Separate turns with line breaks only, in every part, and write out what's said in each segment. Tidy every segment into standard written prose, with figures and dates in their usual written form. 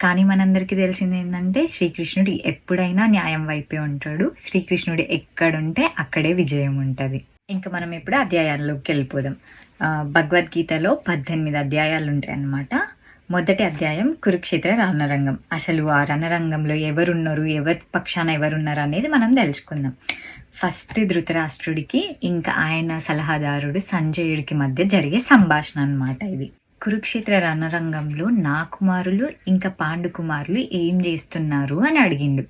కానీ మనందరికీ తెలిసింది ఏంటంటే శ్రీకృష్ణుడు ఎప్పుడైనా న్యాయం వైపే ఉంటాడు. శ్రీకృష్ణుడు ఎక్కడుంటే అక్కడే విజయం ఉంటుంది. ఇంకా మనం ఇప్పుడు అధ్యాయాల్లోకి వెళ్ళిపోదాం. భగవద్గీతలో 18 అధ్యాయాలు ఉంటాయి అన్నమాట. మొదటి అధ్యాయం కురుక్షేత్ర రణరంగం. అసలు ఆ రణరంగంలో ఎవరున్నారు, ఎవరి పక్షాన ఎవరున్నారు అనేది మనం తెలుసుకుందాం. ఫస్ట్ ధృతరాష్ట్రుడికి ఇంకా ఆయన సలహాదారుడు సంజయుడికి మధ్య జరిగే సంభాషణ అన్నమాట ఇది. కురుక్షేత్ర రణరంగంలో నా కుమారులు ఇంకా పాండు కుమారులు ఏం చేస్తున్నారు అని అడిగిండు.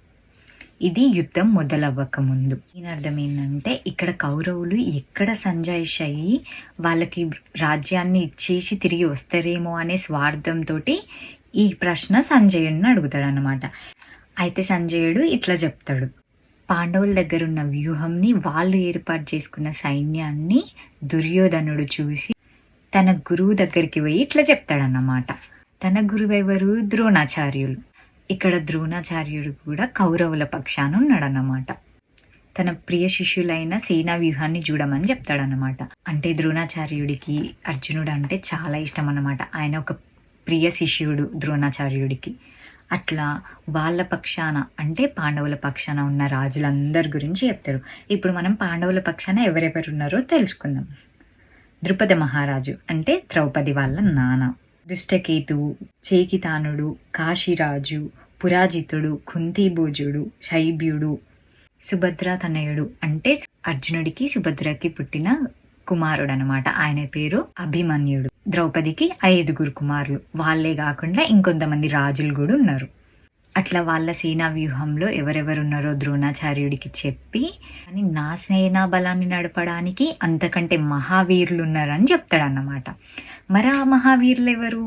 ఇది యుద్ధం మొదలవ్వక ముందు. దీని అర్థం ఏంటంటే ఇక్కడ కౌరవులు ఎక్కడ సంజాయిష్ అయ్యి వాళ్ళకి రాజ్యాన్ని ఇచ్చేసి తిరిగి వస్తారేమో అనే స్వార్థంతో ఈ ప్రశ్న సంజయుడిని అడుగుతాడు అన్నమాట. అయితే సంజయుడు ఇట్లా చెప్తాడు, పాండవుల దగ్గర ఉన్న వ్యూహంని, వాళ్ళు ఏర్పాటు చేసుకున్న సైన్యాన్ని దుర్యోధనుడు చూసి తన గురువు దగ్గరికి పోయి ఇట్లా చెప్తాడన్నమాట. తన గురువు ఎవరు? ద్రోణాచార్యులు. ఇక్కడ ద్రోణాచార్యుడు కూడా కౌరవుల పక్షాన ఉన్నాడన్నమాట. తన ప్రియ శిష్యులైన సేనా వ్యూహాన్ని చూడమని చెప్తాడన్నమాట. అంటే ద్రోణాచార్యుడికి అర్జునుడు అంటే చాలా ఇష్టం అన్నమాట. ఆయన ఒక ప్రియ శిష్యుడు ద్రోణాచార్యుడికి. అట్లా వాళ్ళ పక్షాన అంటే పాండవుల పక్షాన ఉన్న రాజులందరి గురించి చెప్తాడు. ఇప్పుడు మనం పాండవుల పక్షాన ఎవరెవరు ఉన్నారో తెలుసుకుందాం. ద్రుపద మహారాజు అంటే ద్రౌపది వాళ్ళ నాన్న, దుష్టకేతువు, చేకితానుడు, కాశీరాజు, పురాజితుడు, కుంతిభోజుడు, శైబ్యుడు, సుభద్ర తనయుడు అంటే అర్జునుడికి సుభద్రకి పుట్టిన కుమారుడు అనమాట. ఆయన పేరు అభిమన్యుడు. ద్రౌపదికి 5 కుమారులు. వాళ్ళే కాకుండా ఇంకొంతమంది రాజులు కూడా ఉన్నారు. అట్లా వాళ్ళ సేనా వ్యూహంలో ఎవరెవరున్నారో ద్రోణాచార్యుడికి చెప్పి, అని నా సేనా బలాన్ని నడపడానికి అంతకంటే మహావీరులు ఉన్నారని చెప్తాడన్నమాట. మరి ఆ మహావీరులు ఎవరు?